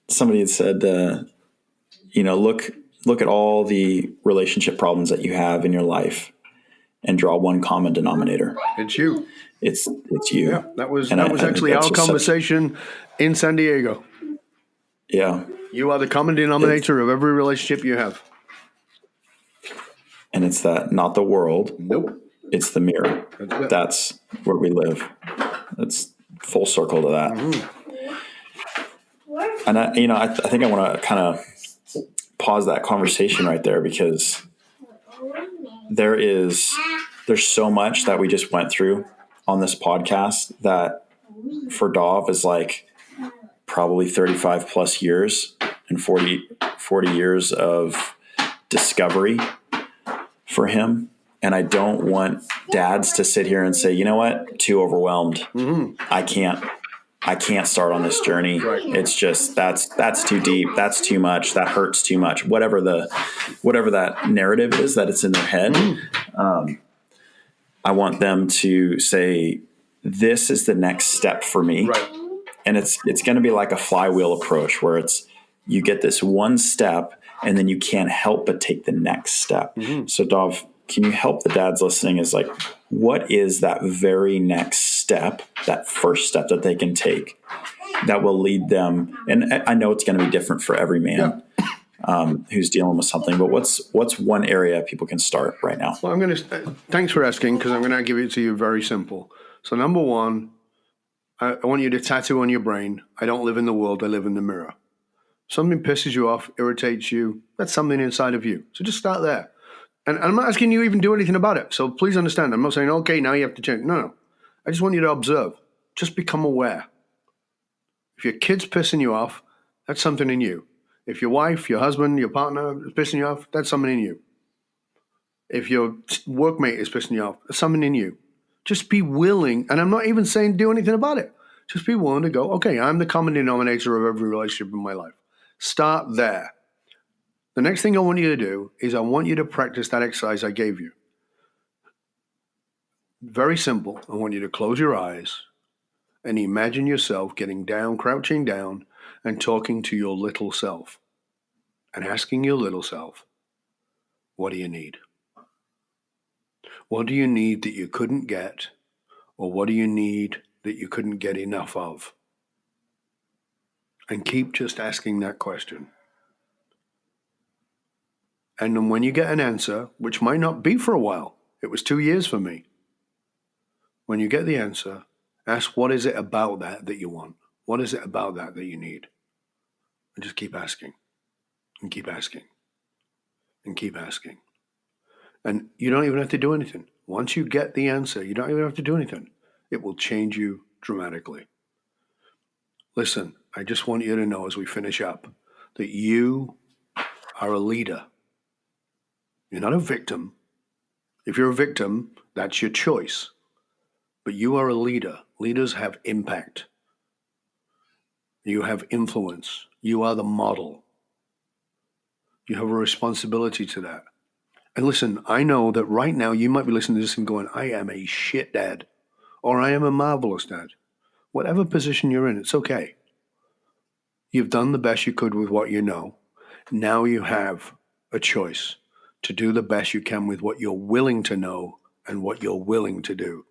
Somebody had said, look at all the relationship problems that you have in your life and draw one common denominator. It's you. It's you. Yeah, that was actually our conversation in San Diego. Yeah. You are the common denominator of every relationship you have. And it's that, not the world. Nope. It's the mirror. That's where we live. It's full circle to that. Mm-hmm. And I think I want to kind of pause that conversation right there, because there's so much that we just went through on this podcast that for Dov is like probably 35 plus years and 40 years of discovery for him. And I don't want dads to sit here and say, you know what, too overwhelmed. Mm-hmm. I can't start on this journey. Right. It's just, that's too deep. That's too much. That hurts too much. Whatever that narrative is that it's in their head. Mm-hmm. I want them to say, this is the next step for me. Right. And it's going to be like a flywheel approach where you get this one step and then you can't help but take the next step. Mm-hmm. So Dov, can you help the dads listening is like, what is that very next step, that first step that they can take that will lead them? And I know it's going to be different for every man who's dealing with something, but what's one area people can start right now? Well, thanks for asking, because I'm going to give it to you very simple. So number one, I want you to tattoo on your brain, I don't live in the world, I live in the mirror. Something pisses you off, irritates you, that's something inside of you. So just start there. And I'm not asking you even do anything about it. So please understand, I'm not saying, okay, now you have to change. No. I just want you to observe. Just become aware. If your kid's pissing you off, that's something in you. If your wife, your husband, your partner is pissing you off, that's something in you. If your workmate is pissing you off, that's something in you. Just be willing, and I'm not even saying do anything about it. Just be willing to go, okay, I'm the common denominator of every relationship in my life. Start there. The next thing I want you to do is I want you to practice that exercise I gave you. Very simple. I want you to close your eyes and imagine yourself getting down, crouching down, and talking to your little self and asking your little self, what do you need? What do you need that you couldn't get? Or what do you need that you couldn't get enough of? And keep just asking that question. And then when you get an answer, which might not be for a while, it was 2 years for me. When you get the answer, ask what is it about that you want? What is it about that you need? And just keep asking, and keep asking, and keep asking. And you don't even have to do anything. Once you get the answer, you don't even have to do anything. It will change you dramatically. Listen, I just want you to know as we finish up that you are a leader. You're not a victim. If you're a victim, that's your choice. But you are a leader. Leaders have impact. You have influence. You are the model. You have a responsibility to that. And listen, I know that right now you might be listening to this and going, I am a shit dad, or I am a marvelous dad. Whatever position you're in, it's okay. You've done the best you could with what you know. Now you have a choice to do the best you can with what you're willing to know and what you're willing to do.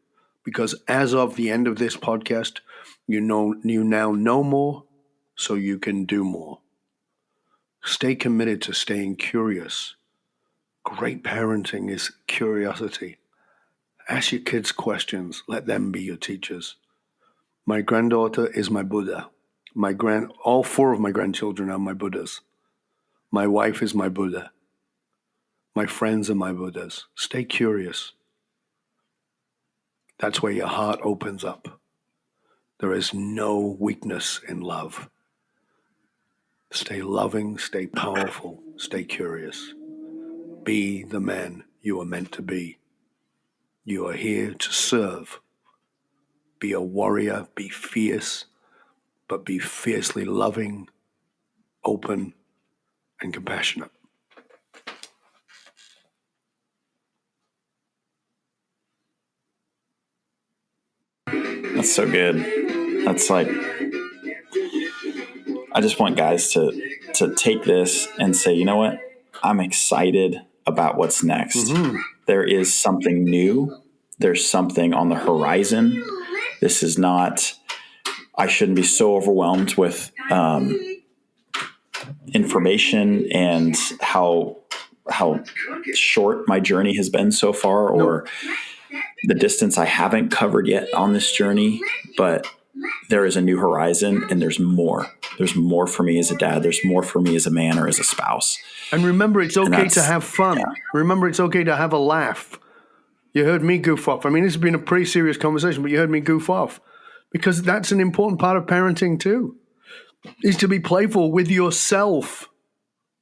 Because as of the end of this podcast, you now know more, so you can do more. Stay committed to staying curious. Great parenting is curiosity. Ask your kids questions. Let them be your teachers. My granddaughter is my Buddha. All four of my grandchildren are my Buddhas. My wife is my Buddha. My friends are my Buddhas. Stay curious. That's where your heart opens up. There is no weakness in love. Stay loving, stay powerful, stay curious. Be the man you are meant to be. You are here to serve. Be a warrior, be fierce, but be fiercely loving, open, and compassionate. That's so good. That's like, I just want guys to take this and say, you know what? I'm excited about what's next. Mm-hmm. There is something new. There's something on the horizon. This is not, I shouldn't be so overwhelmed with information and how short my journey has been so far, or the distance I haven't covered yet on this journey, but there is a new horizon and there's more. There's more for me as a dad. There's more for me as a man or as a spouse. And remember, it's okay to have fun. Yeah. Remember, it's okay to have a laugh. You heard me goof off. I mean, this has been a pretty serious conversation, but you heard me goof off because that's an important part of parenting too, is to be playful with yourself.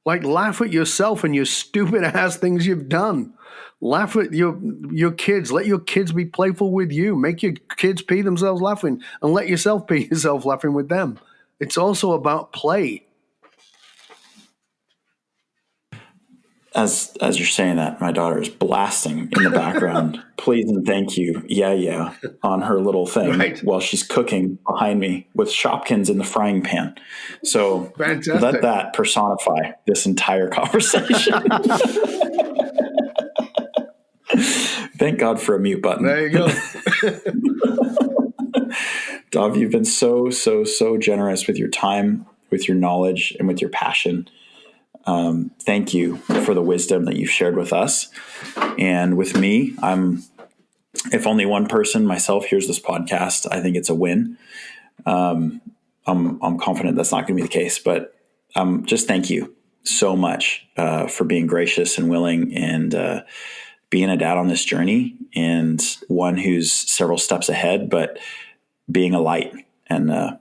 Like, laugh at yourself and your stupid ass things you've done. Laugh at your kids. Let your kids be playful with you. Make your kids pee themselves laughing and let yourself pee yourself laughing with them. It's also about play. As you're saying that, my daughter is blasting in the background, please and thank you, yeah, on her little thing while she's cooking behind me with Shopkins in the frying pan. So fantastic. Let that personify this entire conversation. Thank God for a mute button. There you go. Dov, you've been so generous with your time, with your knowledge, and with your passion. Thank you for the wisdom that you've shared with us. And with me, if only one person, myself, hears this podcast, I think it's a win. I'm confident that's not going to be the case, but just thank you so much for being gracious and willing and being a dad on this journey, and one who's several steps ahead, but being a light. And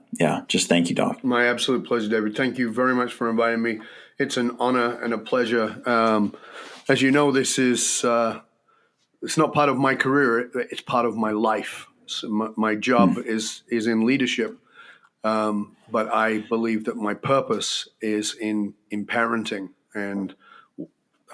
just thank you, Dov. My absolute pleasure, David. Thank you very much for inviting me. It's an honor and a pleasure. As you know, this is it's not part of my career. It's part of my life. So my job is in leadership, but I believe that my purpose is in parenting, and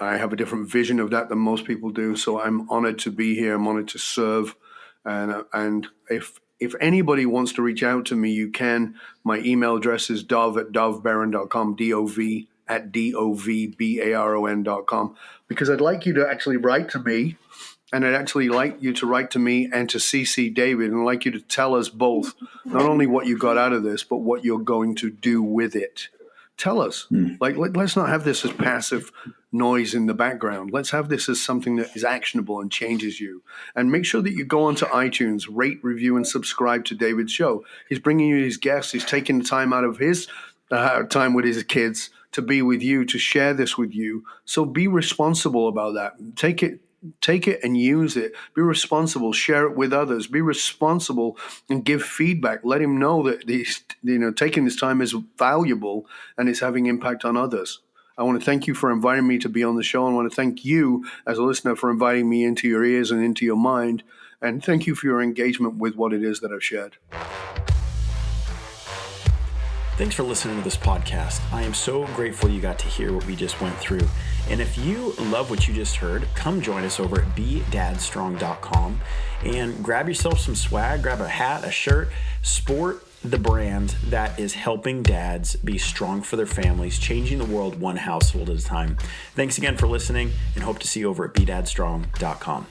I have a different vision of that than most people do. So I'm honored to be here. I'm honored to serve, and if anybody wants to reach out to me, you can. My email address is dov@dovbaron.com, dov@dovbaron.com, because I'd like you to actually write to me, and I'd actually like you to write to me and to CC David, and I'd like you to tell us both not only what you got out of this, but what you're going to do with it. Tell us. Let's not have this as passive noise in the background. Let's have this as something that is actionable and changes you. And make sure that you go onto iTunes, rate, review, and subscribe to David's show. He's bringing you his guests. He's taking the time out of his time with his kids to be with you, to share this with you. So be responsible about that. Take it and use it. Be responsible. Share it with others. Be responsible and give feedback. Let him know that taking this time is valuable and it's having impact on others. I want to thank you for inviting me to be on the show. I want to thank you as a listener for inviting me into your ears and into your mind. And thank you for your engagement with what it is that I've shared. Thanks for listening to this podcast. I am so grateful you got to hear what we just went through. And if you love what you just heard, come join us over at dadstrong.com and grab yourself some swag, grab a hat, a shirt, sport the brand that is helping dads be strong for their families, changing the world one household at a time. Thanks again for listening, and hope to see you over at dadstrong.com.